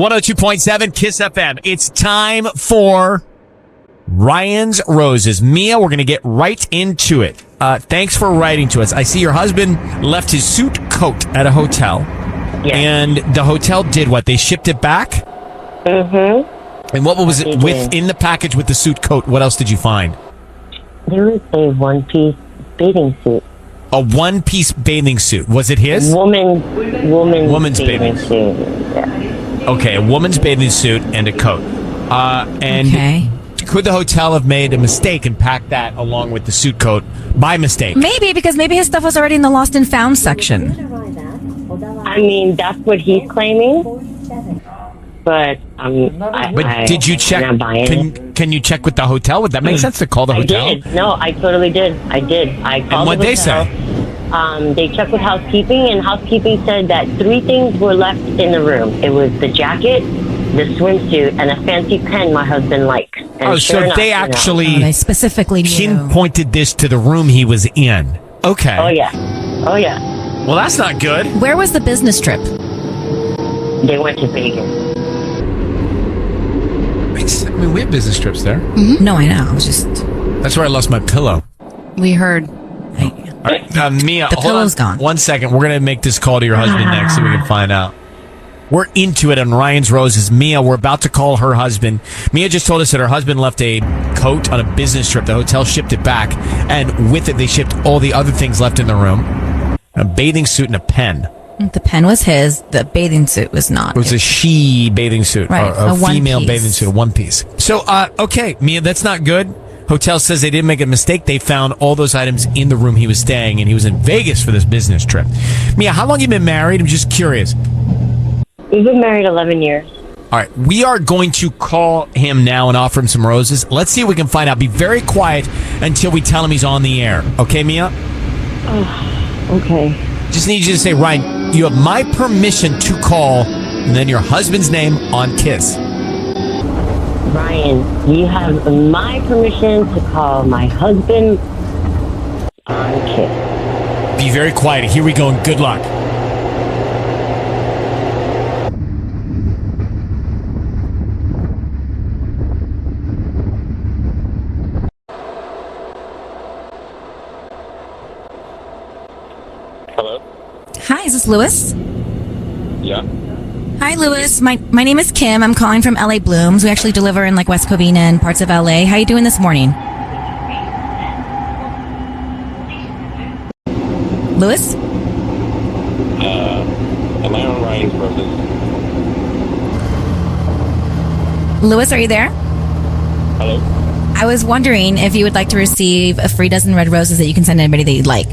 102.7 Kiss FM. It's time for Ryan's Roses. Mia, we're going to get right into it. Thanks for writing to us. I see your husband left his suit coat at a hotel. Yes. And the hotel did what? They shipped it back? Mm-hmm. And what was it within the package with the suit coat? What else did you find? There was a one-piece bathing suit. A one-piece bathing suit. Was it his? Woman's bathing suit. Yeah. Okay, a woman's bathing suit and a coat. Could the hotel have made a mistake and packed that along with the suit coat by mistake? Maybe, because maybe his stuff was already in the lost and found section. I mean, that's what he's claiming. But did you check? I'm not buying it. Can you check with the hotel? Would that make sense to call the hotel? I did. No, I totally did. I called and what'd the they hotel. say? They checked with housekeeping, and housekeeping said that 3 things were left in the room. It was the jacket, the swimsuit, and a fancy pen my husband likes. And so they actually they specifically pinpointed this to the room he was in. Okay. Oh, yeah. Well, that's not good. Where was the business trip? They went to Vegas. I mean, we have business trips there. Mm-hmm. No, I know. I was just... That's where I lost my pillow. We heard... All right, Mia, the pillow's gone. 1 second. We're going to make this call to your husband next so we can find out. We're into it on Ryan's Roses. Mia, we're about to call her husband. Mia just told us that her husband left a coat on a business trip. The hotel shipped it back, and with it, they shipped all the other things left in the room. A bathing suit and a pen. The pen was his. The bathing suit was not. It was a she bathing suit. Right, Or a female one-piece. bathing suit, a one piece. So, okay, Mia, that's not good. Hotel says they didn't make a mistake. They found all those items in the room he was staying, and he was in Vegas for this business trip. Mia, how long have you been married? I'm just curious. We've been married 11 years. All right, we are going to call him now and offer him some roses. Let's see if we can find out. Be very quiet until we tell him he's on the air. Okay, Mia? Okay. Just need you to say, Ryan, you have my permission to call, and then your husband's name on Kiss. Ryan, you have my permission to call my husband on Kiss. Be very quiet. Here we go, and good luck. Hello? Hi, is this Lewis? Yeah. Hi, Lewis. My name is Kim. I'm calling from LA Blooms. We actually deliver in like West Covina and parts of LA. How you doing this morning? Lewis? Am I on Ryan's Roses? Lewis, are you there? Hello? I was wondering if you would like to receive a free dozen red roses that you can send to anybody that you'd like.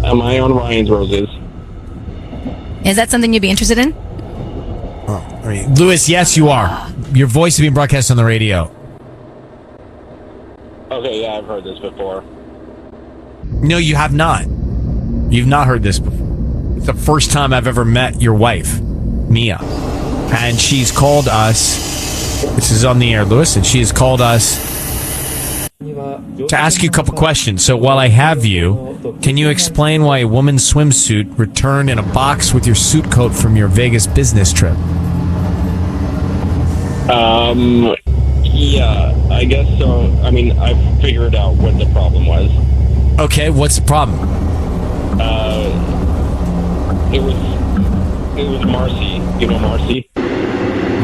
Am I on Ryan's Roses? Is that something you'd be interested in? Oh, all right. Lewis, yes, you are. Your voice is being broadcast on the radio. Okay, yeah, I've heard this before. No, you have not. You've not heard this before. It's the first time I've ever met your wife, Mia. And she's called us. This is on the air, Lewis, and she has called us to ask you a couple questions. So while I have you, can you explain why a woman's swimsuit returned in a box with your suit coat from your Vegas business trip? Yeah, I guess so. I mean, I've figured out what the problem was. Okay, what's the problem? It was Marcy. You know Marcy?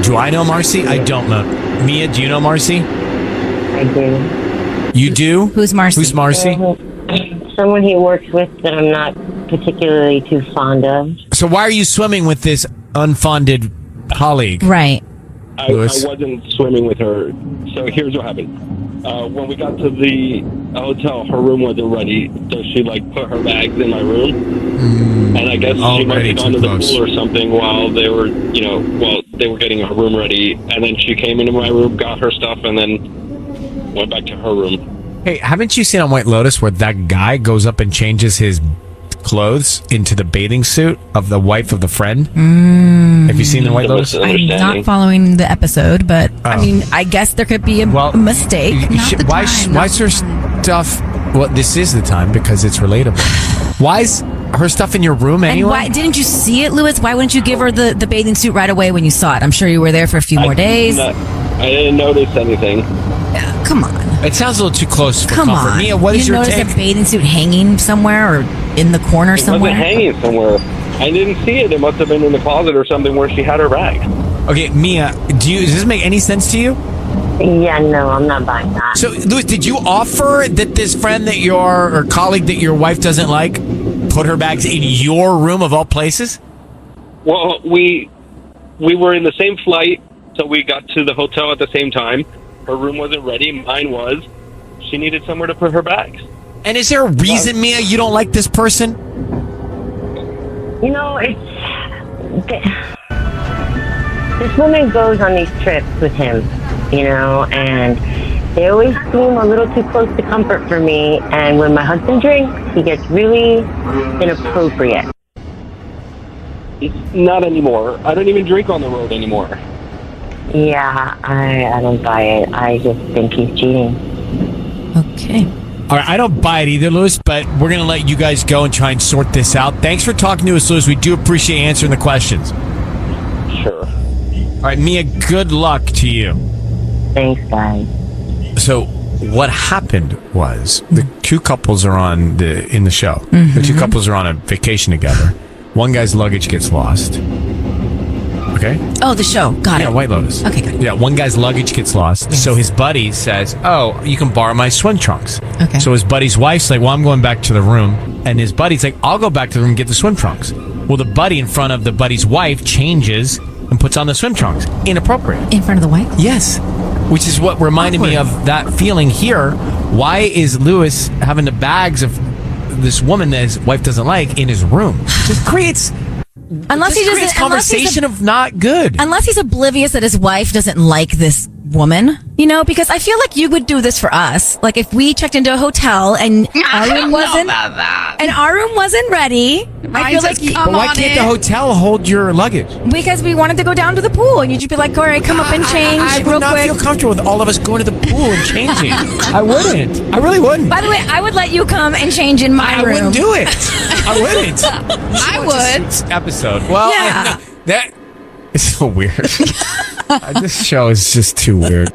Do I know Marcy? I don't know. Mia, do you know Marcy? I do. You do? Who's Marcy? Who's Marcy? Someone he works with that I'm not particularly too fond of. So why are you swimming with this unfonded colleague? Right. I Lewis? wasn't swimming with her. So here's what happened. When we got to the hotel, her room wasn't ready, so she put her bags in my room, and I guess she must Already have gone too to the close. pool or something while they were, they were getting her room ready, and then she came into my room, got her stuff, and then went back to her room. Hey, haven't you seen on White Lotus where that guy goes up and changes his clothes into the bathing suit of the wife of the friend? Have you seen the White Lotus? I'm not following the episode, but I mean, I guess there could be a mistake. Why stuff? Well, this is the time because it's relatable. Why is her stuff in your room anyway? And why didn't you see it, Lewis? Why wouldn't you give her the bathing suit right away when you saw it? I'm sure you were there for a few more days. I didn't notice anything. Come on. It sounds a little too close for Come comfort. on. Mia, what is you your notice take? a bathing suit hanging somewhere or in the corner It somewhere? wasn't hanging somewhere. I didn't see it. It must have been in the closet or something where she had her bag. Okay, Mia, does this make any sense to you? Yeah, no, I'm not buying that. So, Louis, did you offer that this friend that or colleague that your wife doesn't like put her bags in your room of all places? Well, we were in the same flight, so we got to the hotel at the same time. Her room wasn't ready. Mine was. She needed somewhere to put her bags. And is there a reason, Mia, you don't like this person? You know, this woman goes on these trips with him, you know, and they always seem a little too close to comfort for me. And when my husband drinks, he gets really inappropriate. Not anymore. I don't even drink on the road anymore. Yeah, I don't buy it. I just think he's cheating. Okay. All right, I don't buy it either, Louis, but we're going to let you guys go and try and sort this out. Thanks for talking to us, Louis. We do appreciate answering the questions. Sure. All right, Mia, good luck to you. Thanks, guys. So what happened was the two couples are in the show. Mm-hmm. The two couples are on a vacation together. One guy's luggage gets lost. Okay? Oh, the show. Got it. Yeah, White Lotus. Okay, good. Yeah, one guy's luggage gets lost. Yes. So his buddy says, "Oh, you can borrow my swim trunks." Okay. So his buddy's wife's like, "Well, I'm going back to the room." And his buddy's like, "I'll go back to the room and get the swim trunks." Well, the buddy in front of the buddy's wife changes and puts on the swim trunks. Inappropriate. In front of the wife? Yes. Which is what reminded me of that feeling here. Why is Lewis having the bags of this woman that his wife doesn't like in his room? It just creates conversation of not good. Unless he's oblivious that his wife doesn't like this woman, you know, because I feel like you would do this for us. Like if we checked into a hotel and our room wasn't ready, I feel like But why can't the hotel hold your luggage? because we wanted to go down to the pool and you'd just be like, all right, come up and change I would real not quick. feel comfortable with all of us going to the pool and changing. I wouldn't. I really wouldn't. By the way, I would let you come and change in my I room. wouldn't do it. I wouldn't. I would. This episode. Well, Yeah. that is so weird. This show is just too weird.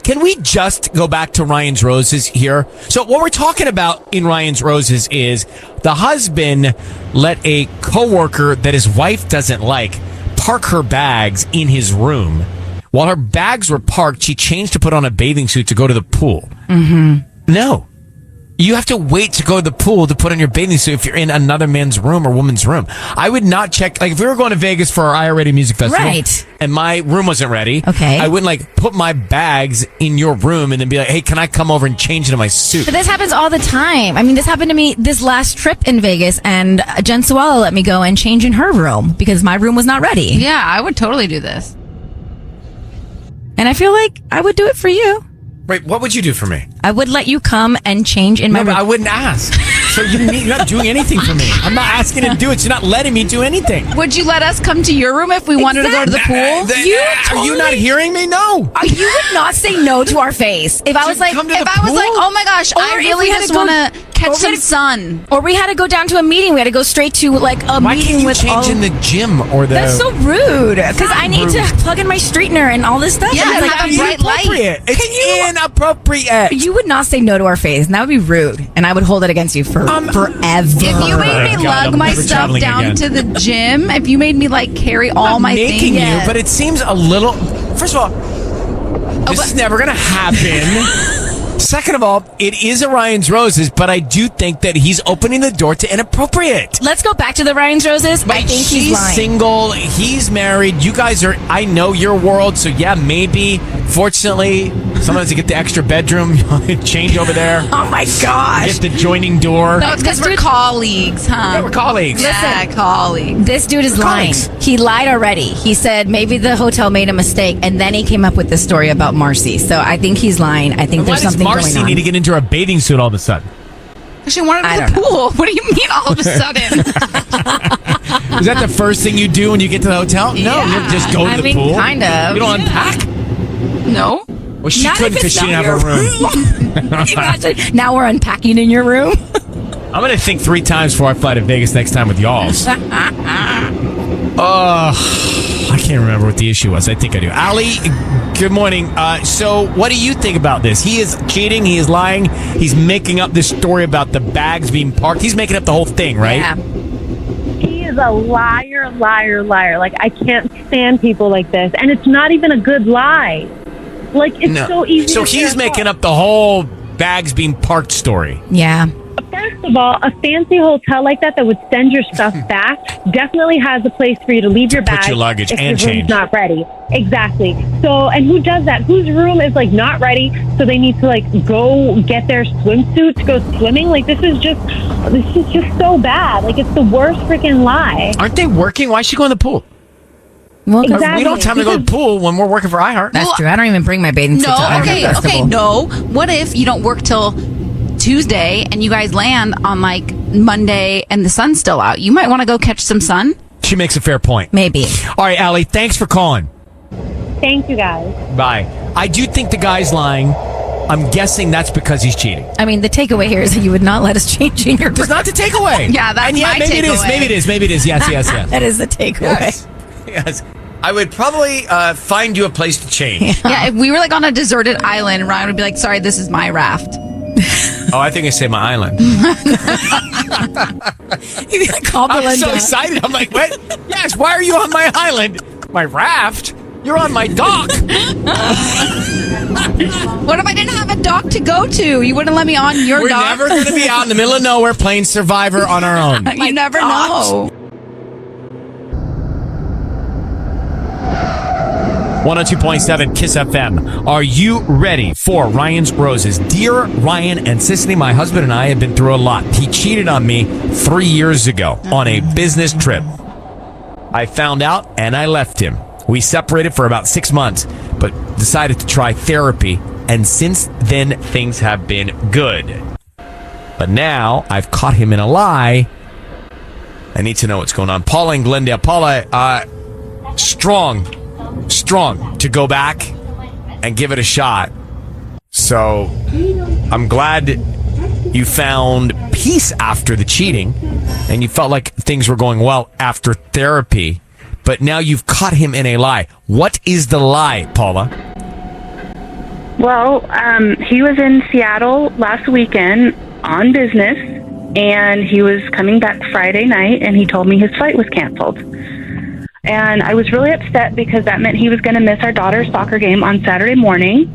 Can we just go back to Ryan's Roses here? So what we're talking about in Ryan's Roses is the husband let a coworker that his wife doesn't like park her bags in his room. While her bags were parked, she changed to put on a bathing suit to go to the pool. Mm-hmm. No. You have to wait to go to the pool to put on your bathing suit if you're in another man's room or woman's room. I would not check, like if we were going to Vegas for our I Already Music Festival, Right. and my room wasn't ready, Okay. I wouldn't like put my bags in your room and then be like, hey, can I come over and change into my suit? But this happens all the time. I mean, this happened to me this last trip in Vegas, and Jen Suala let me go and change in her room because my room was not ready. Yeah, I would totally do this. And I feel like I would do it for you. Wait, what would you do for me? I would let you come and change in my No, but room. I wouldn't ask. So you're not doing anything for me. I'm not asking you to do it. You're not letting me do anything. Would you let us come to your room if we wanted to go to the pool? Are you not hearing me? No. You would not say no to our face. If I was like, come to if the I was pool? like, Oh my gosh, Or I if really we had just to go- want to catch or we some had- sun. or we had to go down to a meeting. We had to go straight to like a Why meeting can't you with change all. in the gym or the... That's so rude. Because I need to rude. plug in my straightener and all this stuff. Yeah, And it's and like, have a bright light. Inappropriate. It's inappropriate. you would not say no to our face, and that would be rude. And I would hold it against you for forever. If you made me God, lug I'm my never stuff traveling down again. to the gym, if you made me like carry all my making things, you, but it seems a little. First of all, this is never going to happen. Second of all, it is a Ryan's Roses, but I do think that he's opening the door to inappropriate. Let's go back to the Ryan's Roses. I think he's She's lying. single. He's married. You guys are. I know your world, so yeah, maybe. Fortunately, sometimes you get the extra bedroom, change over there. Oh my gosh. Get the joining door. no, it's because we're colleagues, huh? Yeah, we're colleagues. Yeah, colleagues. This dude is lying. Colleagues. He lied already. He said maybe the hotel made a mistake, and then he came up with this story about Marcy. So I think he's lying. I think Why there's does something Marcy going on. need to get into a bathing suit all of a sudden? She wanted I to don't the pool. What do you mean all of a sudden? Is that the first thing you do when you get to the hotel? No, Yeah. you just go to I the mean, pool. kind of. You don't unpack. No. Well, she Not couldn't if because it's she didn't not have a room. Imagine, now we're unpacking in your room. I'm going to think 3 times before I fly to Vegas next time with y'alls. I can't remember what the issue was. I think I do. Ali, good morning. So what do you think about this? He is cheating. He is lying. He's making up this story about the bags being parked. He's making up the whole thing, right? Yeah. He is a liar, liar, liar. Like, I can't stand people like this. And it's not even a good lie. Like, it's so easy So to he's tear making apart. up the whole bags being parked story. Yeah. First of all, a fancy hotel like that would send your stuff back definitely has a place for you to leave your put bag your luggage if and your room's change. not ready. Exactly. So, and who does that? Whose room is like not ready? So they need to like go get their swimsuit to go swimming. Like this is just so bad. Like it's the worst freaking lie. Aren't they working? Why is she going to the pool? Well, Exactly. We don't have time to go to the pool when we're working for iHeart. that's true. I don't even bring my bathing suit to No, Iron okay, Festival. no. What if you don't work till Tuesday and you guys land on like Monday and the sun's still out? You might want to go catch some sun. She makes a fair point. Maybe. All right, Allie, thanks for calling. Thank you guys. Bye. I do think the guy's lying. I'm guessing that's because he's cheating. I mean, the takeaway here is that you would not let us change in your It's not the takeaway. Yeah, that's and my maybe it is. takeaway. Maybe it is. Maybe it is. Yes, yes, yes. That is the takeaway. Yes. Yes. I would probably find you a place to change. Yeah, if we were like on a deserted island, Ryan would be like, "Sorry, this is my raft." Oh, I think I say my island. Call I'm so Belinda. excited. I'm like, what? Yes, why are you on my island? My raft? You're on my dock. What if I didn't have a dock to go to? You wouldn't let me on your We're dock. never going to be out in the middle of nowhere playing Survivor on our own. You never know. 102.7 Kiss FM. Are you ready for Ryan's Roses? Dear Ryan and Sissany, my husband and I have been through a lot. He cheated on me 3 years ago on a business trip. I found out and I left him. We separated for about 6 months, but decided to try therapy. And since then, things have been good. But now I've caught him in a lie. I need to know what's going on. Paula and Glendale. Paula, strong to go back and give it a shot. So I'm glad you found peace after the cheating and you felt like things were going well after therapy, but now you've caught him in a lie. What is the lie, Paula? Well, he was in Seattle last weekend on business, and he was coming back Friday night, and he told me his flight was canceled. And I was really upset because that meant he was going to miss our daughter's soccer game on Saturday morning.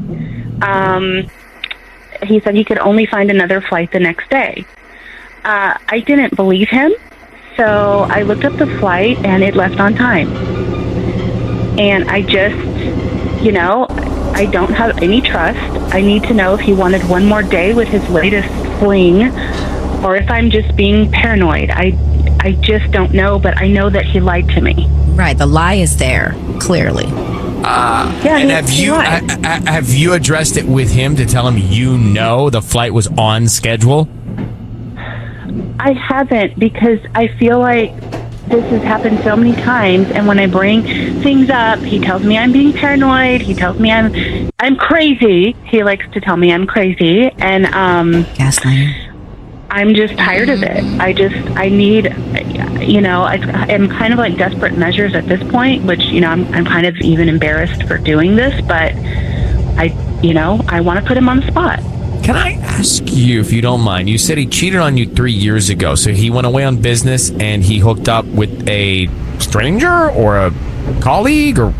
He said he could only find another flight the next day. I didn't believe him, so I looked up the flight, and it left on time. And I just, I don't have any trust. I need to know if he wanted one more day with his latest fling or if I'm just being paranoid. I just don't know, but I know that he lied to me. Right, the lie is there, clearly. Yeah, And he lied. have you addressed it with him to tell him the flight was on schedule? I haven't, because I feel like this has happened so many times, and when I bring things up, he tells me I'm being paranoid. He tells me I'm crazy. He likes to tell me I'm crazy, and Gaslighting. I'm just tired of it. I need, I'm kind of like desperate measures at this point, which, I'm kind of even embarrassed for doing this, but I want to put him on the spot. Can I ask you, if you don't mind, you said he cheated on you 3 years ago, so he went away on business and he hooked up with a stranger or a colleague, or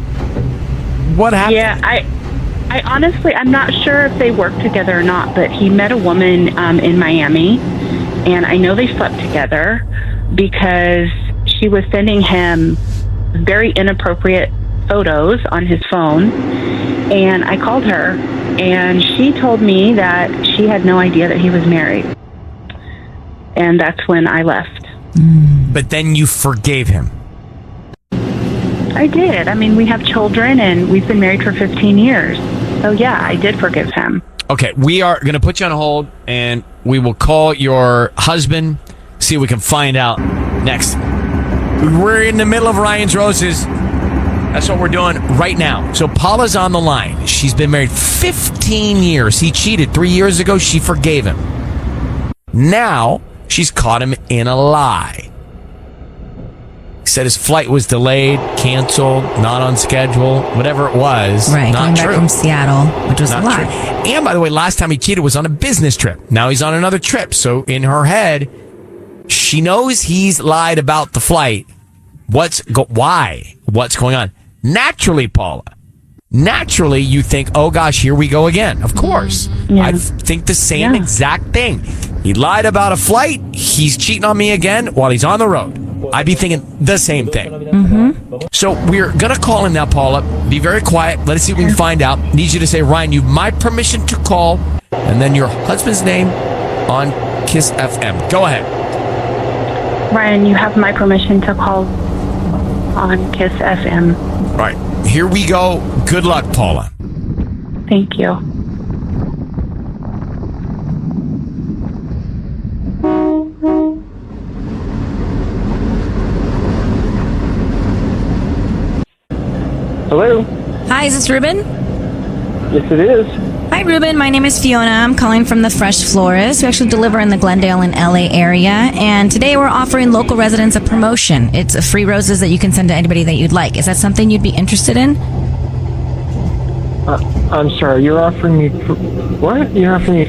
what happened? Yeah, I honestly, I'm not sure if they work together or not, but he met a woman in Miami, and I know they slept together because she was sending him very inappropriate photos on his phone, and I called her, and she told me that she had no idea that he was married, and that's when I left. But then you forgave him. I did. I mean, we have children, and we've been married for 15 years. So, yeah, I did forgive him. Okay, we are going to put you on hold, and we will call your husband, see if we can find out next. We're in the middle of Ryan's Roses. That's what we're doing right now. So Paula's on the line. She's been married 15 years. He cheated 3 years ago. She forgave him. Now she's caught him in a lie. He said his flight was delayed, canceled, not on schedule, whatever it was. Right, not coming true. back from Seattle, which was Not a lie. true. And by the way, last time he cheated was on a business trip. Now he's on another trip. So in her head, she knows he's lied about the flight. Why? What's going on? Naturally, Paula. Naturally, you think, oh gosh, here we go again. Of course. Yeah. I think the same exact thing. He lied about a flight. He's cheating on me again while he's on the road. I'd be thinking the same thing. Mm-hmm. So we're going to call him now, Paula. Be very quiet. Let us see if we can find out. Need you to say, Ryan, you have my permission to call, and then your husband's name on Kiss FM. Go ahead. Ryan, you have my permission to call on Kiss FM. All right. Here we go. Good luck, Paula. Thank you. Hello? Hi, is this Ruben? Yes, it is. Hi, Ruben. My name is Fiona. I'm calling from the Fresh Florist. We actually deliver in the Glendale and LA area. And today we're offering local residents a promotion. It's free roses that you can send to anybody that you'd like. Is that something you'd be interested in? I'm sorry, you're offering me... What? You're offering me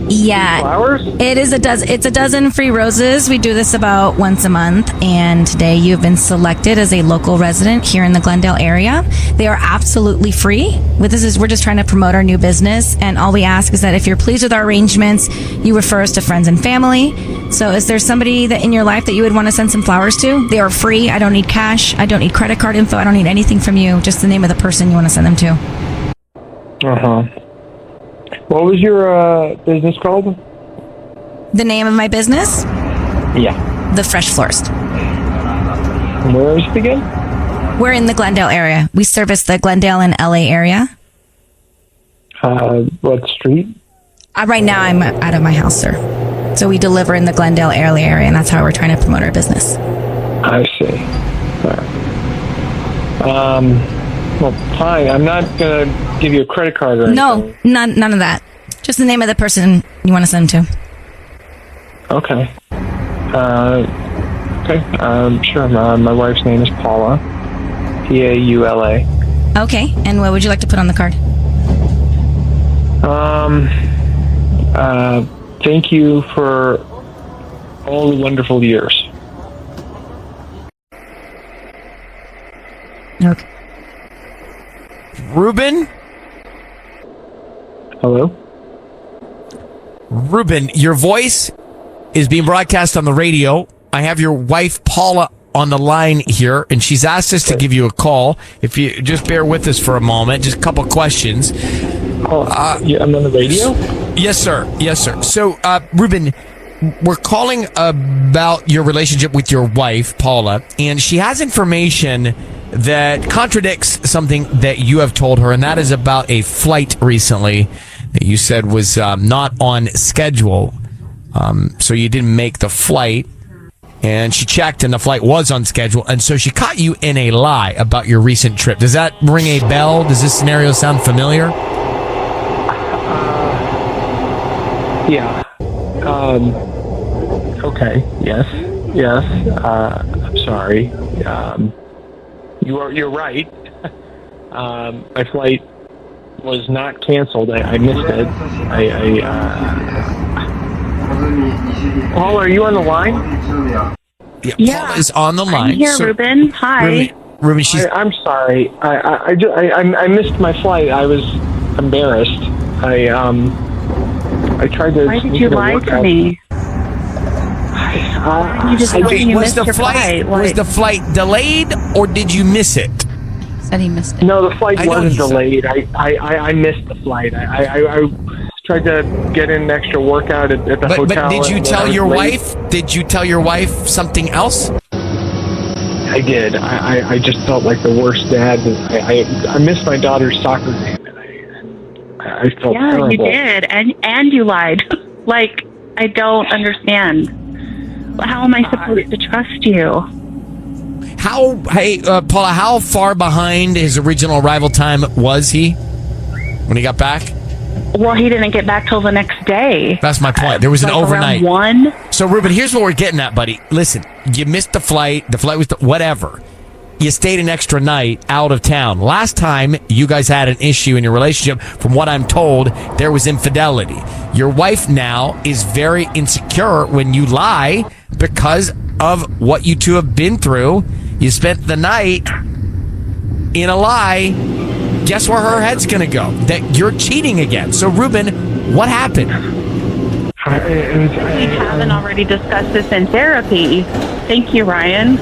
Yeah. flowers? It's a dozen free roses. We do this about once a month, and today you've been selected as a local resident here in the Glendale area. They are absolutely free. We're just trying to promote our new business, and all we ask is that if you're pleased with our arrangements, you refer us to friends and family. So is there somebody that in your life that you would want to send some flowers to? They are free. I don't need cash. I don't need credit card info. I don't need anything from you. Just the name of the person you want to send them to. Uh-huh. What was your business called? The name of my business? Yeah. The Fresh Florist. Where is it again? We're in the Glendale area. We service the Glendale and LA area. What street? Right now, I'm out of my house, sir. So we deliver in the Glendale LA area, and that's how we're trying to promote our business. I see. All right. Well, fine. I'm not going to give you a credit card or anything. No, none of that. Just the name of the person you want to send them to. Okay. Sure. My wife's name is Paula. Paula. Okay, and what would you like to put on the card? Thank you for all the wonderful years. Okay. Ruben? Hello? Ruben, your voice is being broadcast on the radio. I have your wife, Paula, on the line here, and she's asked us to give you a call. If you just bear with us for a moment, just a couple questions. Yeah, I'm on the radio? Yes, sir. Yes, sir. So, Ruben, we're calling about your relationship with your wife, Paula, and she has information that contradicts something that you have told her, and that is about a flight recently that you said was not on schedule. So you didn't make the flight, and she checked, and the flight was on schedule, and so she caught you in a lie about your recent trip. Does that ring a bell? Does this scenario sound familiar? Yeah. Okay. Yes. I'm sorry. You're right. My flight was not canceled. I missed it. Paul, are you on the line? Yeah. Paula is on the line. I'm here, So, Ruben. Hi. Ruben, she's... I'm sorry. I missed my flight. I was embarrassed. I tried to. Why did you lie to me? You just told me you was missed your flight. Was the flight delayed, or did you miss it? Said he missed it. No, the flight I know wasn't he said- delayed. I missed the flight. I tried to get in an extra workout at the hotel. But did you and tell I was your late. wife? Did you tell your wife something else? I did. I just felt like the worst dad. I missed my daughter's soccer game, and I felt Yeah, terrible. you did, and you lied. Like, I don't understand. How am I supposed to trust you? Paula, how far behind his original arrival time was he when he got back? Well, he didn't get back till the next day. That's my point. There was an overnight. Around 1. So, Ruben, here's what we're getting at, buddy. Listen, you missed the flight. The flight was whatever. You stayed an extra night out of town. Last time you guys had an issue in your relationship, from what I'm told, there was infidelity. Your wife now is very insecure when you lie because of what you two have been through. You spent the night in a lie. Guess where her head's going to go? That you're cheating again. So, Ruben, what happened? We haven't already discussed this in therapy. Thank you, Ryan.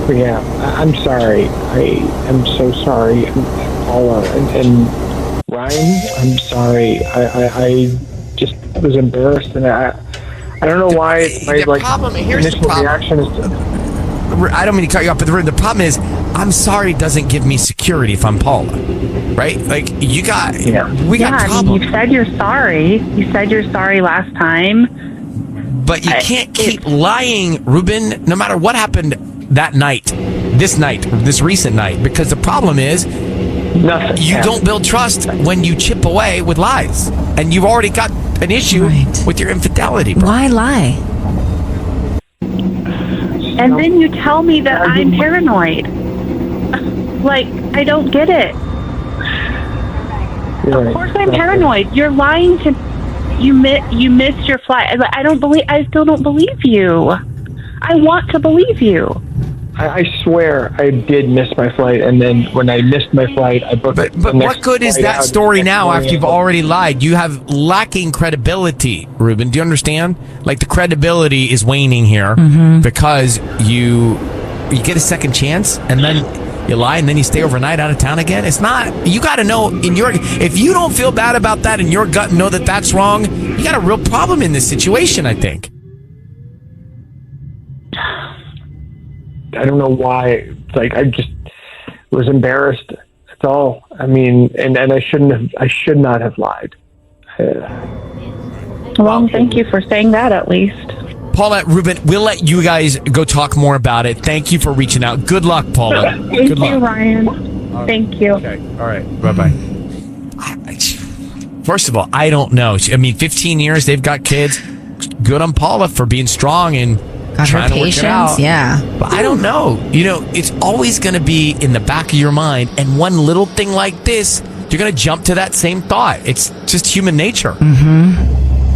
Yeah, I'm sorry. I am so sorry, Paula and Ryan. I'm sorry. I just was embarrassed, and I don't know why. Here's the problem. Reaction is I don't mean to cut you off, but the problem is, I'm sorry doesn't give me security if I'm Paula, right? Like we got problems. You said you're sorry. You said you're sorry last time. But you can't keep lying, Ruben, no matter what happened that night, this recent night, because the problem is you don't build trust when you chip away with lies, and you've already got an issue with your infidelity, bro. Why lie? And then you tell me that I'm paranoid. Like, I don't get it. Of course I'm paranoid. You're lying to you missed your flight. I still don't believe you. I want to believe you. I swear I did miss my flight, and then when I missed my flight, I booked. But what good is that story now after you've already lied? You have lacking credibility, Ruben. Do you understand? Like, the credibility is waning here because you get a second chance, and then you lie, and then you stay overnight out of town again. It's not. You got to know if you don't feel bad about that in your gut and know that that's wrong, you got a real problem in this situation, I think. I don't know why. Like, I just was embarrassed. That's all. I mean, and I should not have lied. Well, thank you for saying that at least. Paula, Ruben, we'll let you guys go talk more about it. Thank you for reaching out. Good luck, Paula. Thank you, Ryan. Thank you. Okay. All right. Bye-bye. First of all, I don't know. I mean, 15 years, they've got kids. Good on Paula for being strong and trying to work it out. Yeah. But I don't know. It's always going to be in the back of your mind. And one little thing like this, you're going to jump to that same thought. It's just human nature.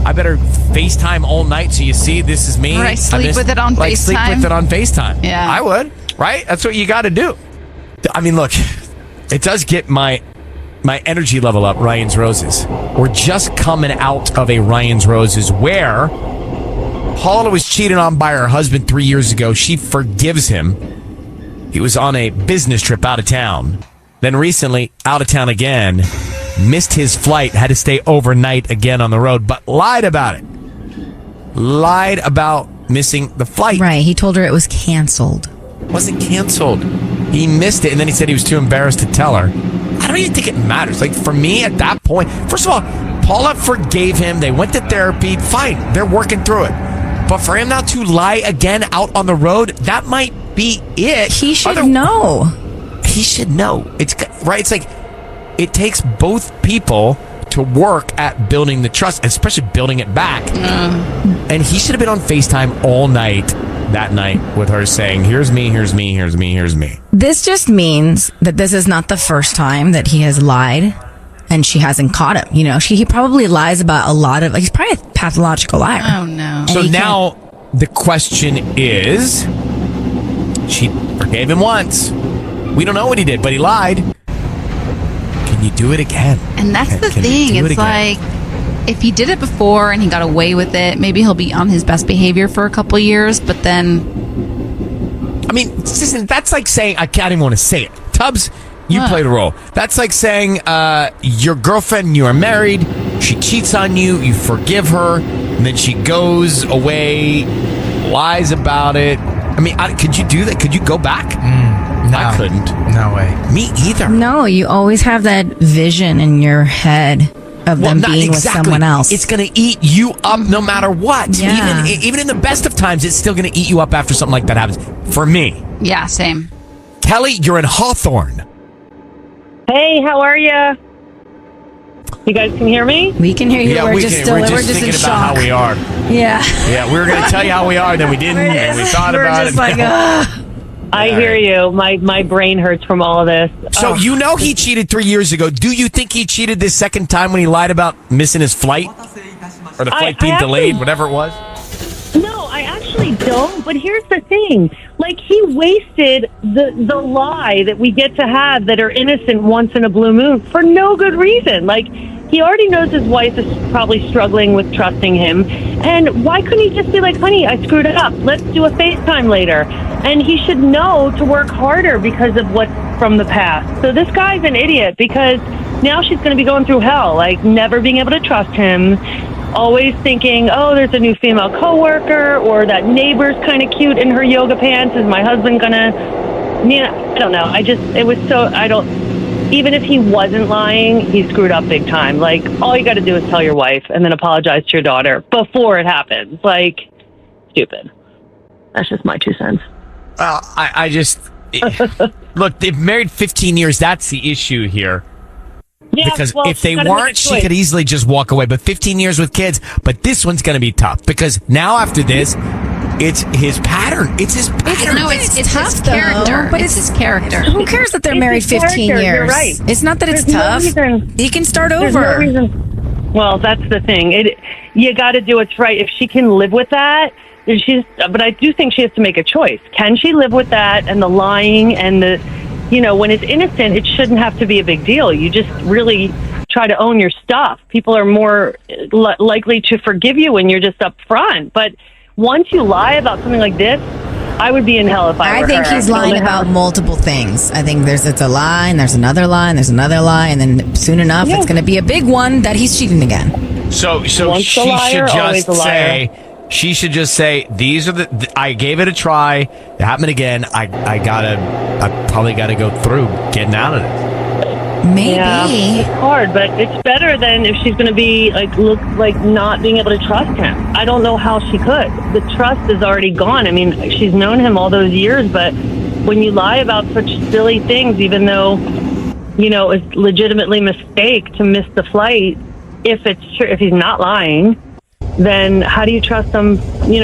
I better FaceTime all night so you see this is me. Or sleep with it on FaceTime. Sleep with it on FaceTime. Yeah. I would, right? That's what you got to do. I mean, look, it does get my energy level up, Ryan's Roses. We're just coming out of a Ryan's Roses where Paula was cheated on by her husband 3 years ago. She forgives him. He was on a business trip out of town. Then recently, out of town again. Missed his flight. Had to stay overnight again on the road. But lied about it. Lied about missing the flight. Right. He told her it was canceled. It wasn't canceled. He missed it. And then he said he was too embarrassed to tell her. I don't even think it matters. Like, for me at that point, first of all, Paula forgave him. They went to therapy. Fine. They're working through it. But for him now to lie again out on the road, that might be it. He should know. He should know. It's right. It's like it takes both people to work at building the trust, especially building it back. And he should have been on FaceTime all night that night with her saying, here's me, here's me, here's me, here's me. This just means that this is not the first time that he has lied and she hasn't caught him. He probably lies about a lot of, he's probably a pathological liar. Oh, no. So now the question is, she forgave him once. We don't know what he did, but he lied. Can you do it again? And that's the thing. It's like, if he did it before and he got away with it, maybe he'll be on his best behavior for a couple years, but then... I mean, listen, that's like saying, I can't even want to say it. Tubbs, you played a role. That's like saying your girlfriend, you are married, she cheats on you, you forgive her, and then she goes away, lies about it. I mean, could you do that? Could you go back? No. I couldn't. No way. Me either. No, you always have that vision in your head of them being with someone else. It's going to eat you up no matter what. Yeah. Even in the best of times, it's still going to eat you up after something like that happens. For me. Yeah, same. Kelly, you're in Hawthorne. Hey, how are you? You guys can hear me? We can hear you. Yeah, we're just we're in just thinking shock. about how we are. Yeah. Yeah, we were going to tell you how we are, then we didn't, and we thought about it. Like, I hear you. My brain hurts from all of this. So you know he cheated 3 years ago. Do you think he cheated this second time when he lied about missing his flight? Or the flight being delayed, whatever it was? No, I actually don't. But here's the thing. Like, he wasted the lie that we get to have that are innocent once in a blue moon for no good reason. Like, he already knows his wife is probably struggling with trusting him. And why couldn't he just be like, honey, I screwed it up. Let's do a FaceTime later. And he should know to work harder because of what's from the past. So this guy's an idiot because now she's going to be going through hell, like never being able to trust him, always thinking, oh, there's a new female coworker, or that neighbor's kind of cute in her yoga pants. Is my husband going to, I don't know. Even if he wasn't lying, he screwed up big time. Like, all you got to do is tell your wife and then apologize to your daughter before it happens. Like, stupid. That's just my 2 cents. Well, I just... Look, they've married 15 years. That's the issue here. Yeah, because well, if they she's gotta make a weren't, she choice. could easily just walk away. But 15 years with kids, but this one's going to be tough because now after this, it's his pattern. It's his pattern. No, it's his tough, though, character. but It's his character. Who cares that they're It's married his 15 character, years? you're right. It's not that it's There's no tough. reason- He can start There's over. no reason. Well, that's the thing. You got to do what's right. If she can live with that, but I do think she has to make a choice. Can she live with that and the lying and the, when it's innocent, it shouldn't have to be a big deal. You just really try to own your stuff. People are more likely to forgive you when you're just upfront. But once you lie about something like this, I would be in hell if I were think her. he's lying about multiple things. I think it's a lie, and there's another lie, and there's another lie, and then soon enough, it's going to be a big one that he's cheating again. So Once she a liar, always should a liar. she should just say, these are I gave it a try. It happened again. I probably gotta go through getting out of this. Maybe. Yeah, it's hard, but it's better than if she's going to be look like not being able to trust him. I don't know how she could. The trust is already gone. I mean, she's known him all those years, but when you lie about such silly things, even though it's legitimately a mistake to miss the flight, if it's true, if he's not lying, then how do you trust him?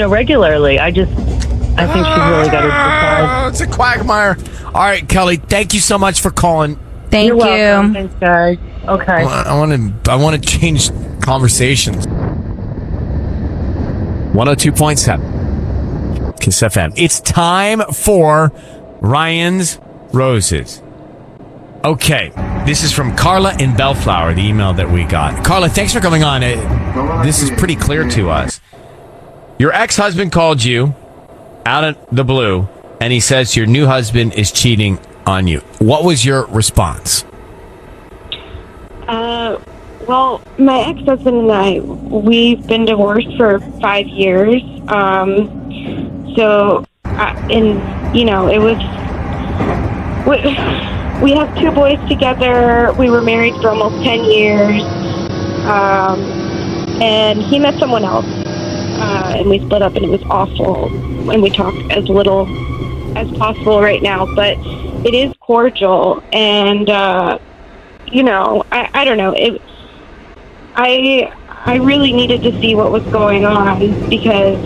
Regularly. I think she's really got to decide. It's a quagmire. All right, Kelly. Thank you so much for calling. Thank You're you. welcome. Thanks, guys. Okay. I want to change conversations. 102.7 Kiss FM. It's time for Ryan's Roses. Okay, this is from Carla in Bellflower, the email that we got. Carla, thanks for coming on. This is pretty clear to us. Your ex-husband called you out of the blue, and he says your new husband is cheating on you. What was your response? Well, my ex-husband and I, we've been divorced for 5 years. It was... We have 2 boys together. We were married for almost 10 years. And he met someone else. And we split up, and it was awful. And we talk as little as possible right now. But it is cordial. And, I don't know. I really needed to see what was going on because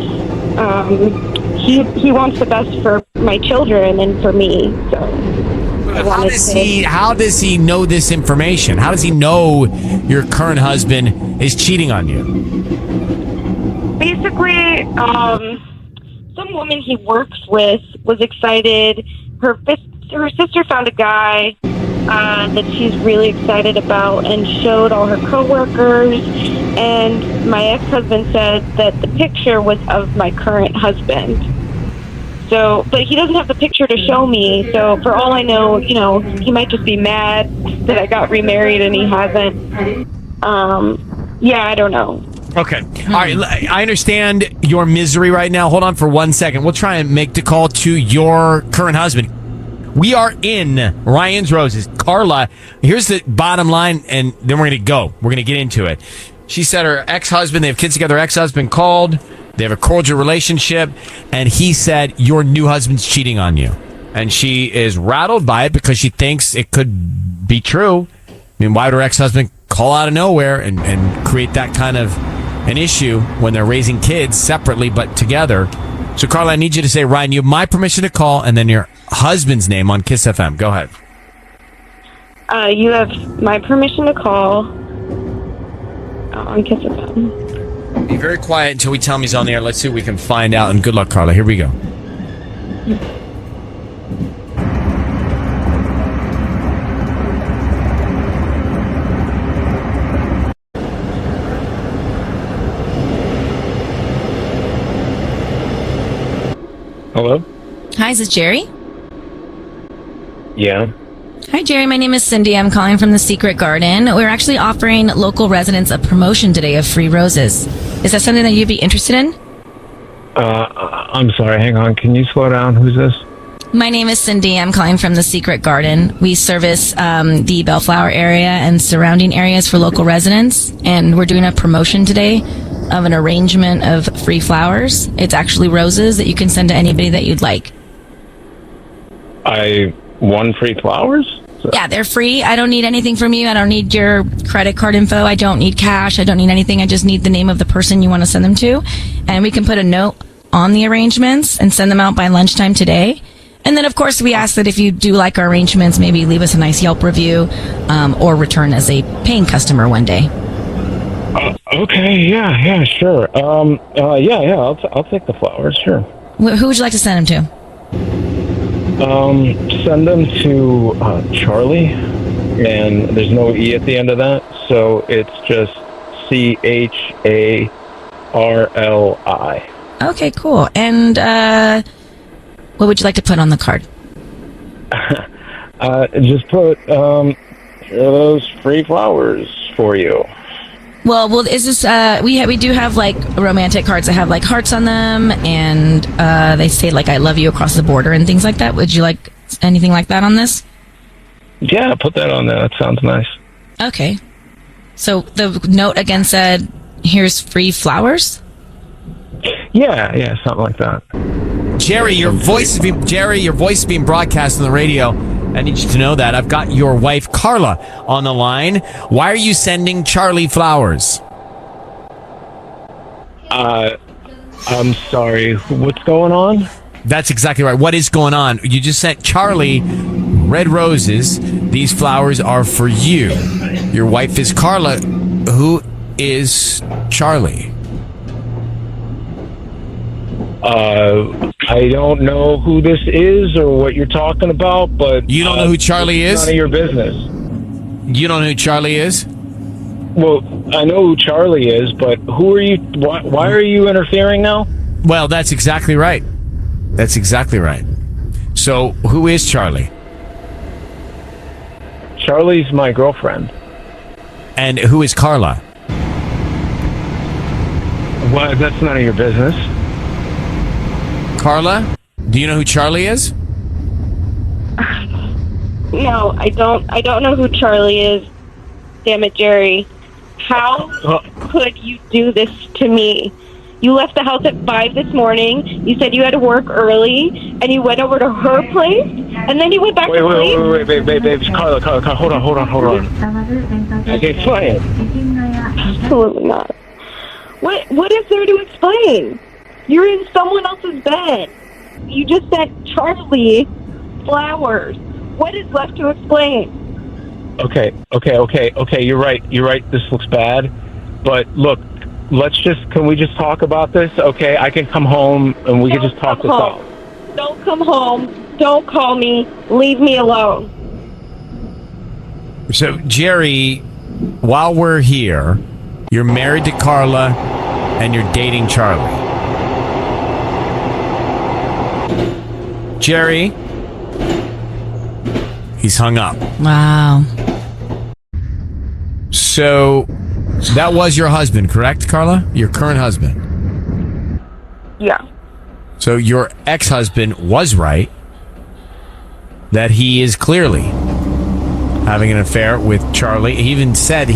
he wants the best for my children and for me. So How does he know this information? How does he know your current husband is cheating on you? basically, some woman he works with was excited. Her sister found a guy that she's really excited about and showed all her coworkers. And my ex-husband said that the picture was of my current husband. So, but he doesn't have the picture to show me. So for all I know, he might just be mad that I got remarried and he hasn't. Yeah, I don't know. Okay. All right. I understand your misery right now. Hold on for 1 second. We'll try and make the call to your current husband. We are in Ryan's Roses. Carla, here's the bottom line, and then we're going to go. We're going to get into it. She said her ex-husband, they have kids together, ex-husband called. They have a cordial relationship, and he said, your new husband's cheating on you. And she is rattled by it because she thinks it could be true. I mean, why would her ex-husband call out of nowhere and create that kind of an issue when they're raising kids separately but together? So, Carla, I need you to say, Ryan, you have my permission to call, and then your husband's name on Kiss FM. Go ahead. You have my permission to call on Kiss FM. Be very quiet until we tell him he's on the air. Let's see what we can find out. And good luck, Carla. Here we go. Hello? Hi, is this Jerry? Yeah. Hi, Jerry. My name is Cindy. I'm calling from the Secret Garden. We're actually offering local residents a promotion today of free roses. Is that something that you'd be interested in? I'm sorry, hang on. Can you slow down? Who's this? My name is Cindy. I'm calling from the Secret Garden. We service the Bellflower area and surrounding areas for local residents, and we're doing a promotion today of an arrangement of free flowers. It's actually roses that you can send to anybody that you'd like. I won free flowers? Yeah, they're free. I don't need anything from you. I don't need your credit card info. I don't need cash. I don't need anything. I just need the name of the person you want to send them to. And we can put a note on the arrangements and send them out by lunchtime today. And then, of course, we ask that if you do like our arrangements, maybe leave us a nice Yelp review or return as a paying customer one day. Okay, yeah, sure. I'll take the flowers, sure. Who would you like to send them to? Send them to Charlie, and there's no E at the end of that, so it's just CHARLI. Okay, cool. And what would you like to put on the card? Just put those free flowers for you. Well, is this we do have like romantic cards that have like hearts on them, and they say like "I love you" across the border and things like that. Would you like anything like that on this? Yeah, put that on there. That sounds nice. Okay. So the note again said, "Here's free flowers." Yeah, something like that. Jerry, your voice is being broadcast on the radio. I need you to know that. I've got your wife, Carla, on the line. Why are you sending Charlie flowers? I'm sorry. What's going on? That's exactly right. What is going on? You just sent Charlie red roses. These flowers are for you. Your wife is Carla. Who is Charlie? I don't know who this is or what you're talking about, but... You don't know who Charlie is? None of your business. You don't know who Charlie is? Well, I know who Charlie is, but who are you... Why are you interfering now? Well, that's exactly right. That's exactly right. So, who is Charlie? Charlie's my girlfriend. And who is Carla? Well, that's none of your business. Carla, do you know who Charlie is? No, I don't. I don't know who Charlie is. Damn it, Jerry. How could you do this to me? You left the house at 5 this morning. You said you had to work early, and you went over to her place, and then you went back to sleep. Wait, babe, Carla, hold on. Okay, explain. Absolutely not. What is there to explain? You're in someone else's bed. You just sent Charlie flowers. What is left to explain? Okay. You're right. This looks bad. But look, can we just talk about this? Okay, I can come home and we can just talk this out. Don't come home. Don't call me. Leave me alone. So, Jerry, while we're here, you're married to Carla and you're dating Charlie. Jerry, he's hung up. Wow. So that was your husband, correct, Carla? Your current husband. Yeah. So your ex-husband was right. that he is clearly having an affair with Charlie. He even said,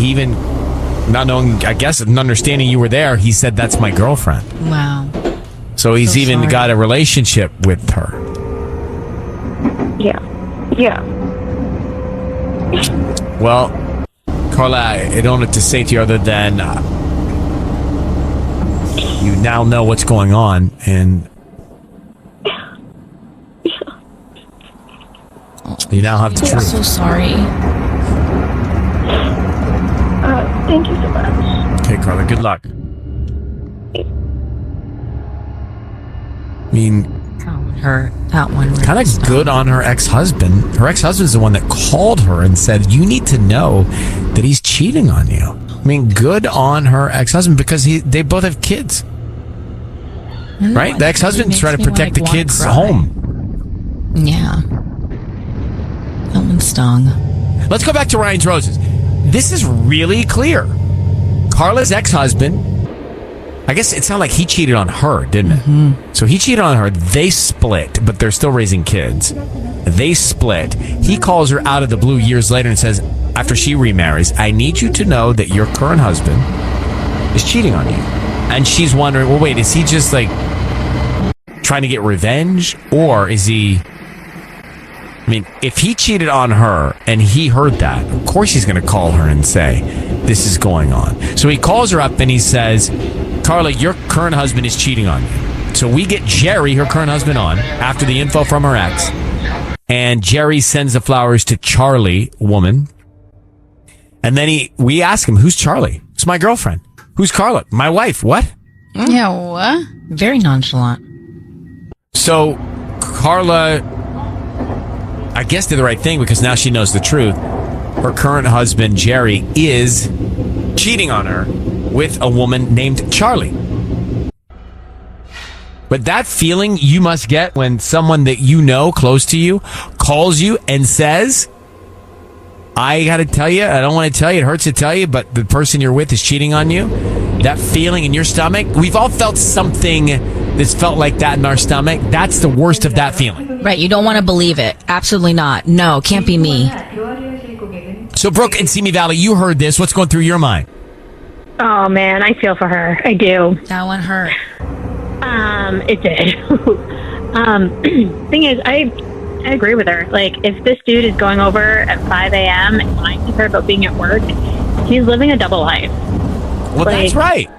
not knowing, I guess, not understanding you were there, he said, that's my girlfriend. Wow. So he's even sorry. got a relationship with her. Yeah. Yeah. Well, Carla, I don't know what to say to you other than you now know what's going on, and you now have the I'm truth. so sorry. Thank you so much. Okay, Carla, good luck. I mean, That one. Really kind of good on her ex-husband. Her ex-husband's the one that called her and said, you need to know that he's cheating on you. I mean, good on her ex-husband because they both have kids. Right? The ex-husband's trying to protect the kids' home. Yeah. That one stung. Let's go back to Ryan's Roses. This is really clear. Carla's ex-husband, I guess it sounded like he cheated on her, didn't it? Mm-hmm. So he cheated on her. They split, but they're still raising kids. They split. He calls her out of the blue years later and says, after she remarries, I need you to know that your current husband is cheating on you. And she's wondering, well, wait, is he just like trying to get revenge? Or is he... I mean, if he cheated on her and he heard that, of course he's going to call her and say, this is going on. So he calls her up and he says, Carla, your current husband is cheating on you. So we get Jerry, her current husband, on after the info from her ex. And Jerry sends the flowers to Charlie, woman. And then we ask him, who's Charlie? It's my girlfriend. Who's Carla? My wife. What? Yeah, what? Very nonchalant. So Carla, I guess, did the right thing because now she knows the truth. Her current husband, Jerry, is cheating on her with a woman named Charlie. But that feeling you must get when someone that you know close to you calls you and says, I got to tell you, I don't want to tell you, it hurts to tell you, but the person you're with is cheating on you. That feeling in your stomach, we've all felt something that's felt like that in our stomach. That's the worst of that feeling. Right, you don't want to believe it. Absolutely not. No, can't be me. So, Brooke in Simi Valley, you heard this. What's going through your mind? Oh man, I feel for her. I do. That one hurt. It did. Thing is, I agree with her. Like, if this dude is going over at 5 a.m. and lying to her about being at work, he's living a double life. Well, that's right.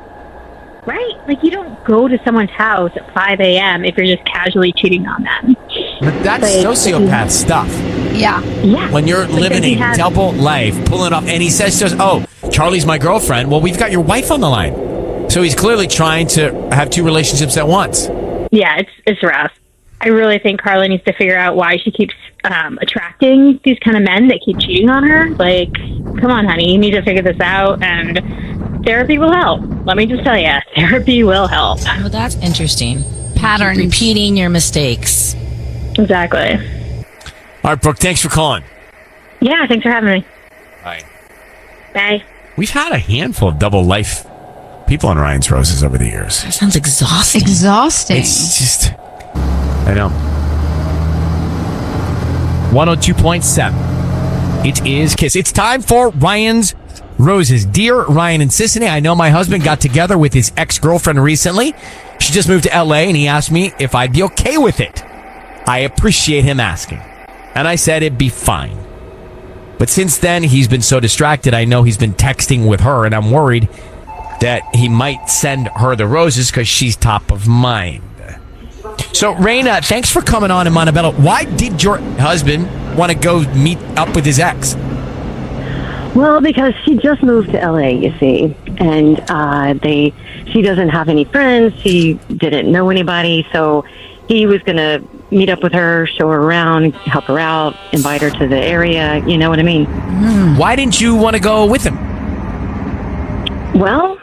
Right? Like, you don't go to someone's house at 5 a.m. if you're just casually cheating on them. But that's Like, sociopath stuff. Yeah. Yeah. When you're Like, living he a has- double life, pulling off, and he says to us, oh, Charlie's my girlfriend. Well, we've got your wife on the line. So he's clearly trying to have two relationships at once. Yeah, it's rough. I really think Carla needs to figure out why she keeps attracting these kind of men that keep cheating on her. Like, come on, honey, you need to figure this out, and therapy will help. Let me just tell you, therapy will help. Well, that's interesting. Patterns. Repeating your mistakes. Exactly. All right, Brooke, thanks for calling. Yeah, thanks for having me. Bye. Bye. We've had a handful of double life people on Ryan's Roses over the years. That sounds exhausting. Exhausting. It's just, I know. 102.7. It is KISS. It's time for Ryan's Roses. Dear Ryan and Sissany, I know my husband got together with his ex-girlfriend recently. She just moved to LA and he asked me if I'd be okay with it. I appreciate him asking. And I said it'd be fine. But since then, he's been so distracted. I know he's been texting with her and I'm worried that he might send her the roses because she's top of mind. So, Raina, thanks for coming on in Montebello. Why did your husband want to go meet up with his ex? Well, because she just moved to LA, you see, and she doesn't have any friends. She didn't know anybody, so he was going to meet up with her, show her around, help her out, invite her to the area. You know what I mean? Why didn't you want to go with him? Well,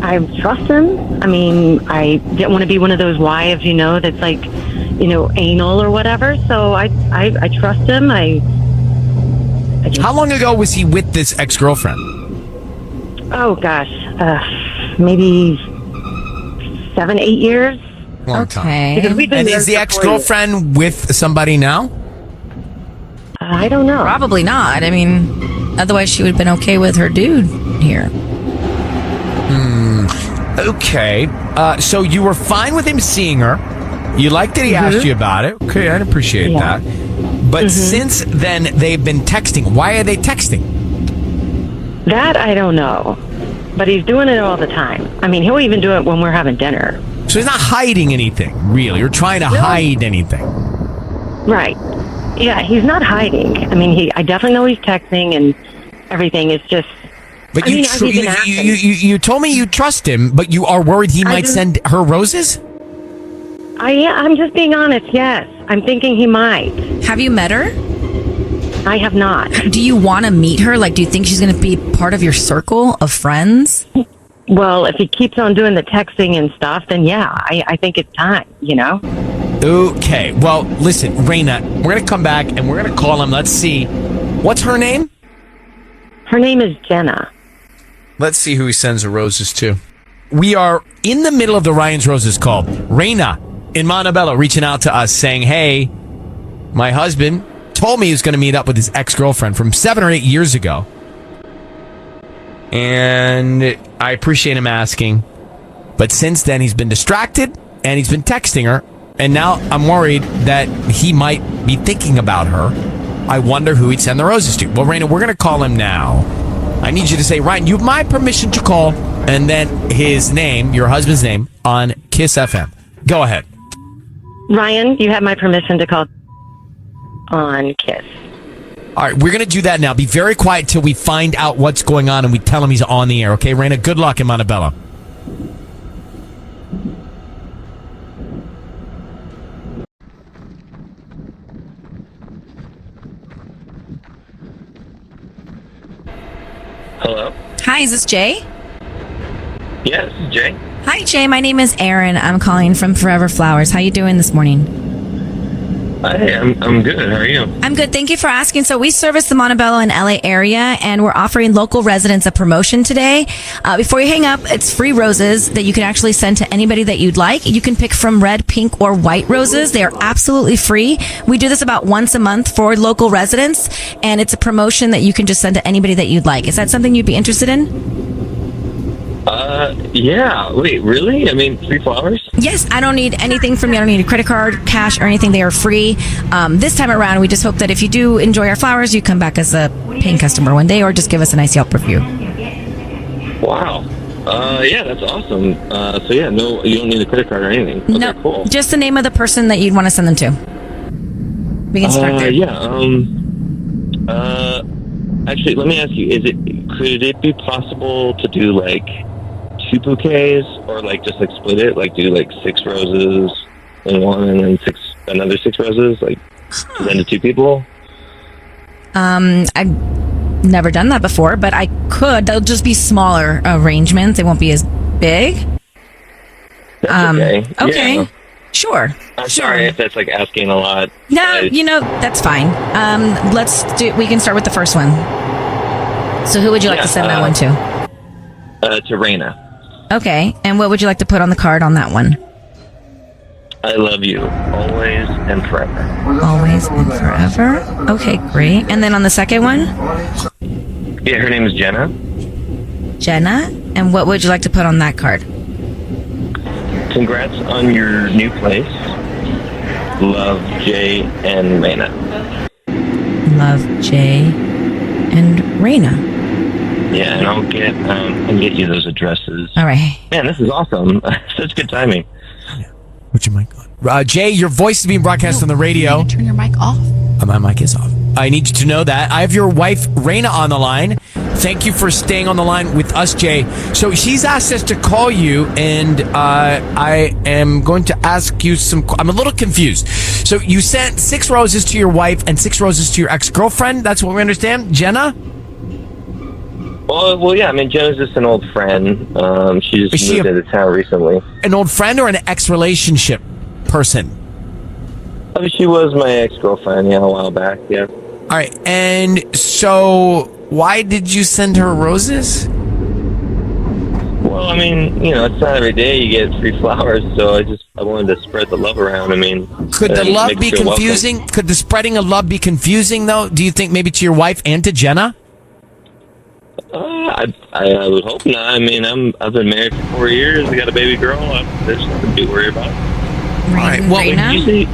I trust him. I mean, I didn't want to be one of those wives, that's like, anal or whatever. So I trust him. How long ago was he with this ex-girlfriend? Oh gosh, maybe 7-8 years. Long time. Okay. Because we've been And married is the for 4 years. ex-girlfriend with somebody now? I don't know. Probably not. I mean, otherwise she would have been okay with her dude here. Okay. So you were fine with him seeing her. You liked that he asked you about it. Okay, I'd appreciate that. But since then, they've been texting. Why are they texting? That I don't know. But he's doing it all the time. I mean, he'll even do it when we're having dinner. So he's not hiding anything, really, or trying to hide anything. Right. Yeah, he's not hiding. I mean, I definitely know he's texting and everything. It's just... But I mean, I've even asked him. you told me you trust him, but you are worried he might send her roses? I'm just being honest, yes. I'm thinking he might. Have you met her? I have not. Do you want to meet her? Like, do you think she's going to be part of your circle of friends? Well, if he keeps on doing the texting and stuff, then yeah, I think it's time, you know? Okay. Well, listen, Raina, we're going to come back and we're going to call him. Let's see. What's her name? Her name is Jenna. Let's see who he sends the roses to. We are in the middle of the Ryan's Roses call. Raina in Montebello reaching out to us saying, hey, my husband told me he was going to meet up with his ex-girlfriend from 7 or 8 years ago. And I appreciate him asking. But since then, he's been distracted and he's been texting her. And now I'm worried that he might be thinking about her. I wonder who he'd send the roses to. Well, Raina, we're going to call him now. I need you to say, Ryan, you have my permission to call, and then his name, your husband's name, on Kiss FM. Go ahead. Ryan, you have my permission to call on Kiss. All right, we're going to do that now. Be very quiet till we find out what's going on and we tell him he's on the air. Okay, Raina, good luck in Montebello. Hello? Hi, is this Jay? Yes, Jay. Hi, Jay. My name is Erin. I'm calling from Forever Flowers. How you doing this morning? Hi, I'm good. How are you? I'm good. Thank you for asking. So we service the Montebello and LA area, and we're offering local residents a promotion today. Before you hang up, it's free roses that you can actually send to anybody that you'd like. You can pick from red, pink, or white roses. They are absolutely free. We do this about once a month for local residents, and it's a promotion that you can just send to anybody that you'd like. Is that something you'd be interested in? Yeah. Wait, really? I mean, free flowers? Yes, I don't need anything from you. I don't need a credit card, cash, or anything. They are free. This time around, we just hope that if you do enjoy our flowers, you come back as a paying customer one day or just give us a nice Yelp review. Wow. Yeah, that's awesome. So yeah, no, you don't need a credit card or anything. Okay, No, cool. just the name of the person that you'd want to send them to. We can start there. Yeah. Actually, let me ask you: could it be possible to do like 2 bouquets, or like just like split it, like do like 6 roses in one, and then another 6 roses, like to send to 2 people? I've never done that before, but I could. They'll just be smaller arrangements. They won't be as big. That's okay. Okay. Yeah. Sure. I'm sorry if that's like asking a lot. No, that's fine. We can start with the first one. So who would you like to send that one to? To Raina. Okay. And what would you like to put on the card on that one? I love you always and forever. Always and forever. Okay, great. And then on the second one? Yeah, her name is Jenna. Jenna. And what would you like to put on that card? Congrats on your new place. Love, Jay and Raina. Love, Jay and Raina. Yeah, and I'll get you those addresses. All right. Man, this is awesome. Such good timing. Put your mic on. Jay, your voice is being broadcast on the radio. Turn your mic off. My mic is off. I need you to know that. I have your wife, Raina, on the line. Thank you for staying on the line with us, Jay. So she's asked us to call you, and I am going to ask you I'm a little confused. So you sent 6 roses to your wife and 6 roses to your ex-girlfriend? That's what we understand? Jenna? Well, yeah. I mean, Jenna's just an old friend. She just moved into town recently. An old friend or an ex-relationship person? I mean, she was my ex-girlfriend, a while back, yeah. All right, and so why did you send her roses? Well, I mean, it's not every day you get free flowers, so I wanted to spread the love around. I mean, Could the love make be you feel welcome. confusing? Could the spreading of love be confusing, though? Do you think maybe to your wife and to Jenna? I would hope not. I mean, I've been married for 4 years. We got a baby girl. There's nothing to be worried about. All right. Well, Raina?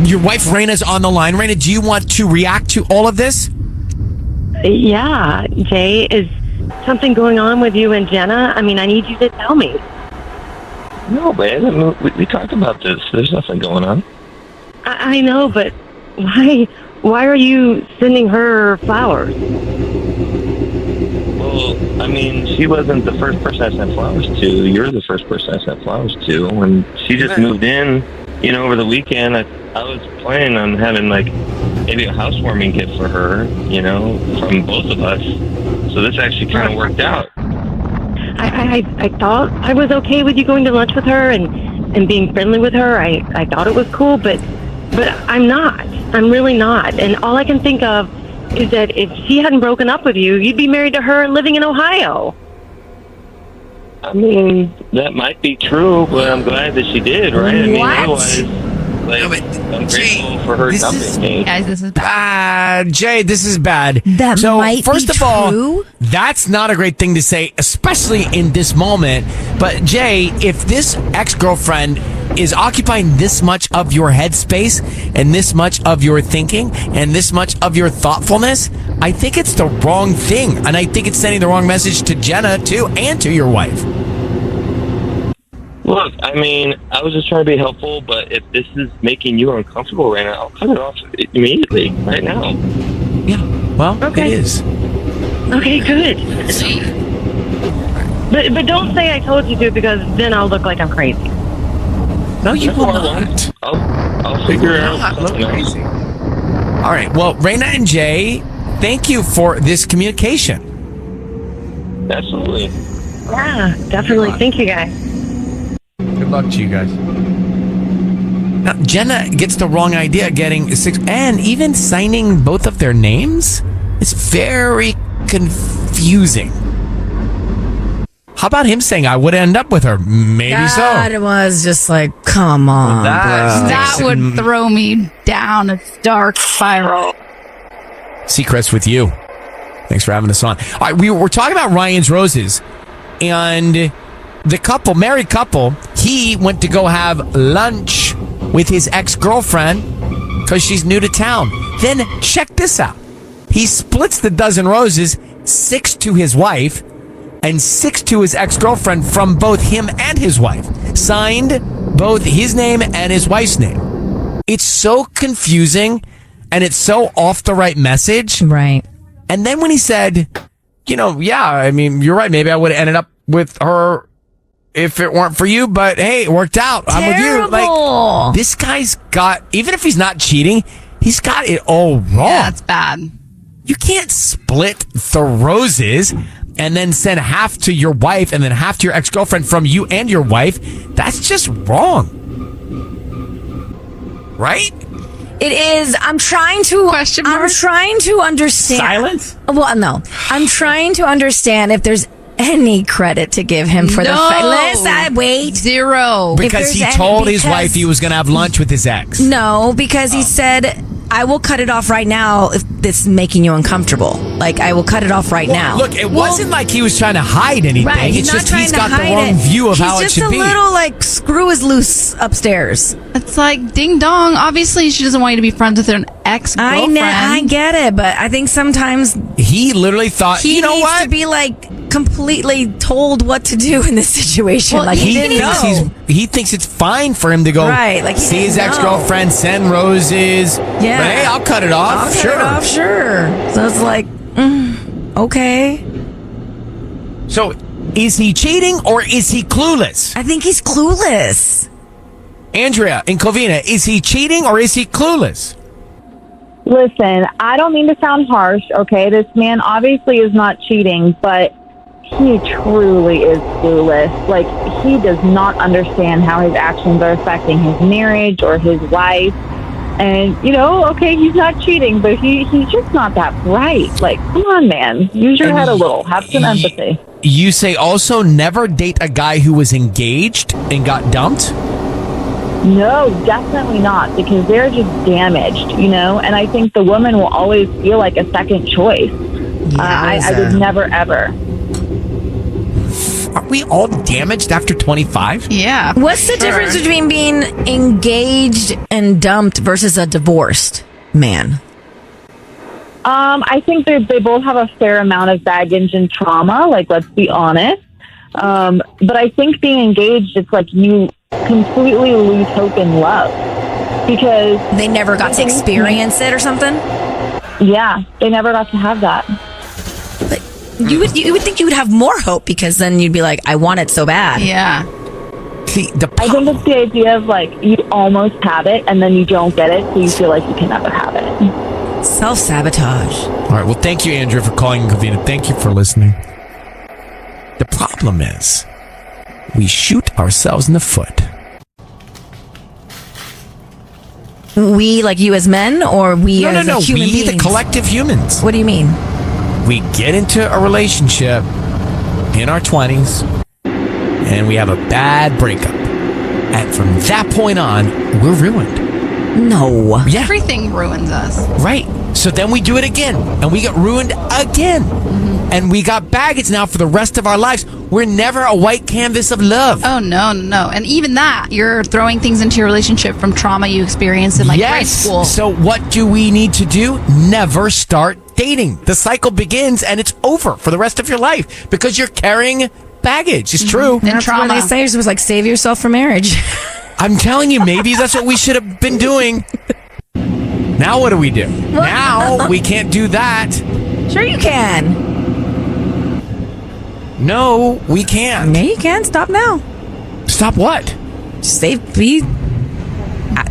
your wife Raina's on the line. Raina, do you want to react to all of this? Yeah, Jay, is something going on with you and Jenna? I mean, I need you to tell me. No, man. I mean, we talked about this. There's nothing going on. I know, but why are you sending her flowers? Well, I mean, she wasn't the first person I sent flowers to. You're the first person I sent flowers to. When she just moved in, over the weekend, I was planning on having, maybe a housewarming gift for her, from both of us. So this actually kind of worked out. I thought I was okay with you going to lunch with her and being friendly with her. I thought it was cool, but I'm not. I'm really not. And all I can think of is that if she hadn't broken up with you, you'd be married to her and living in Ohio. I mean, that might be true, but I'm glad that she did, right? I mean, otherwise, I'm grateful for her dumping me. Guys, this is bad. Jay, this is bad. That so, might first be of all, true. that's not a great thing to say, especially in this moment. But Jay, if this ex-girlfriend is occupying this much of your headspace and this much of your thinking and this much of your thoughtfulness, I think it's the wrong thing. And I think it's sending the wrong message to Jenna, too, and to your wife. Look, I mean, I was just trying to be helpful, but if this is making you uncomfortable right now, I'll cut it off immediately, right now. Yeah, well, Okay. it is. Okay, good. But don't say I told you to, because then I'll look like I'm crazy. No, you will No, I not. won't. I'll figure it out. Look something else. crazy. All right. Well, Raina and Jay, thank you for this communication. Absolutely. Yeah, definitely. Thank you, guys. Good luck to you guys. Now, Jenna gets the wrong idea getting 6 and even signing both of their names. It's very confusing. How about him saying, I would end up with her? Maybe God, so. it was just like, come on, bro. That would throw me down a dark spiral. Seacrest with you. Thanks for having us on. All right, we're talking about Ryan's Roses. And the couple, married couple, he went to go have lunch with his ex-girlfriend because she's new to town. Then check this out. He splits the dozen roses, 6 to his wife and 6 to his ex-girlfriend from both him and his wife. Signed both his name and his wife's name. It's so confusing and it's so off the right message. Right. And then when he said, yeah, I mean, you're right. Maybe I would have ended up with her if it weren't for you, but hey, it worked out. I'm with you. Like, this guy's got, even if he's not cheating, he's got it all wrong. Yeah, that's bad. You can't split the roses and then send half to your wife and then half to your ex-girlfriend from you and your wife. That's just wrong. Right? It is. I'm trying to understand. Silence? Well, no. I'm trying to understand if there's any credit to give him for the fact. Listen, wait. 0. Because he told his wife he was going to have lunch with his ex. No, because he said, I will cut it off right now if this is making you uncomfortable. Like, I will cut it off right now. Look, it wasn't like he was trying to hide anything. Right, It's not just trying he's to got the hide wrong it. view of how it He's should just be. a little, like, screw is loose upstairs. It's like, ding dong. Obviously, she doesn't want you to be friends with her ex-girlfriend. I get it, but I think sometimes He literally thought, he you know needs what? to be, like, completely told what to do in this situation. Well, like, he He didn't know. he thinks it's fine for him to go Right, like, he see his didn't know. ex-girlfriend, send roses. Yeah. But hey, I'll cut it off. I'll cut sure. it off, sure. So it's like, okay. So is he cheating or is he clueless? I think he's clueless. Andrea in Covina, is he cheating or is he clueless? Listen, I don't mean to sound harsh, okay? This man obviously is not cheating, but he truly is clueless. Like, he does not understand how his actions are affecting his marriage or his wife. And, okay, he's not cheating, but he's just not that bright. Like, come on, man. Use your head a little. Have some empathy. You say also never date a guy who was engaged and got dumped? No, definitely not, because they're just damaged, and I think the woman will always feel like a second choice. I would never, ever. Aren't we all damaged after 25? Yeah. What's the difference between being engaged and dumped versus a divorced man? I think they both have a fair amount of baggage and trauma, like, let's be honest. But I think being engaged, it's like you completely lose hope in love. Because they never got to experience it or something? Yeah, they never got to have that. But you would think you would have more hope, because then you'd be like, I want it so bad. Yeah. See, I think it's the idea of like you almost have it and then you don't get it, so you feel like you can never have it. Self-sabotage. All right. Well, thank you, Andrea, for calling, Kavina. Thank you for listening. The problem is we shoot ourselves in the foot. We, like you as men, or we as human beings? The collective humans. What do you mean? We get into a relationship in our 20s and we have a bad breakup. And from that point on, we're ruined. No. Yeah. Everything ruins us. Right. So then we do it again and we get ruined again. And we got baggage now for the rest of our lives. We're never a white canvas of love. Oh, no. And even that, you're throwing things into your relationship from trauma you experienced in grade school. So what do we need to do? Never start dating. The cycle begins and it's over for the rest of your life because you're carrying baggage. It's true. And that's trauma. What they say. It was like, save yourself for marriage. I'm telling you, maybe that's what we should have been doing. Now what do we do? Now we can't do that. Sure you can. No, we can't. Yeah, you can. Stop now. Stop what? Be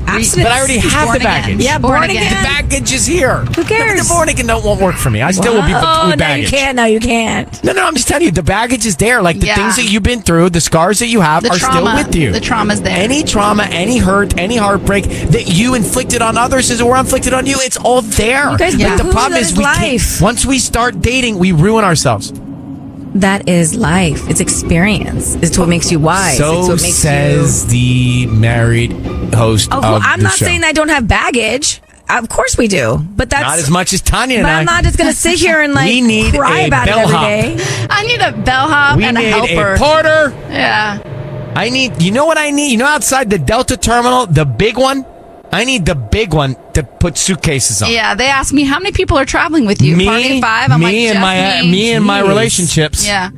abstinent. But I already have the baggage. Yeah, born again. The baggage is here. Who cares? The born again won't work for me. I still will be with baggage. No, you can't. No, I'm just telling you, the baggage is there. Like the things that you've been through, the scars that you have are still with you. The trauma's there. Any trauma, any hurt, any heartbreak that you inflicted on others or inflicted on you, it's all there. You guys But the problem is once we start dating, we ruin ourselves. That is life. It's experience. It's what makes you wise. So it's what makes says the married host of I'm the not show. saying I don't have baggage. Of course we do. But that's Not as much as Tanya and But I. I'm not just going to sit here and We need cry a about it every bellhop. day. I need a bellhop We and a need helper. a porter. Yeah. I need, you know what I need? You know outside the Delta terminal, the big one? I need the big one to put suitcases on. Yeah, they ask me how many people are traveling with you. Party of 5. I'm like, and just me and my Jeez. relationships. Yeah.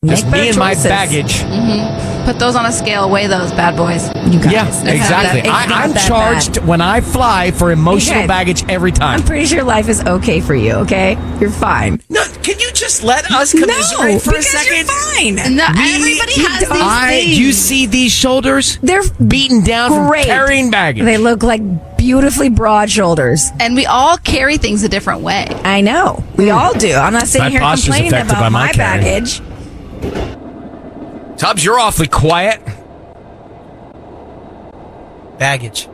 Just Make me better and my choices. baggage. Put those on a scale. Weigh those bad boys. You guys. Yeah, It's exactly. not I'm that charged bad. when I fly for emotional You guys- baggage every time. I'm pretty sure life is okay for you, okay? You're fine. No, can you just let us commiserate for a because second? you're fine. No, everybody has these things. You see these shoulders? They're beaten down great. from carrying baggage. They look like beautifully broad shoulders. And we all carry things a different way. I know. We all do. I'm not sitting My here posture's complaining affected by about my my carrying. baggage. Tubbs, you're awfully quiet. Baggage.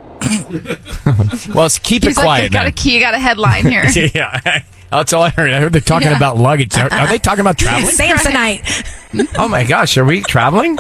Well, keep it He's quiet like, you got a headline here. then. Yeah, that's all I heard. I heard they're talking about luggage. Are they talking about traveling? Samsonite. Oh my gosh, are we traveling?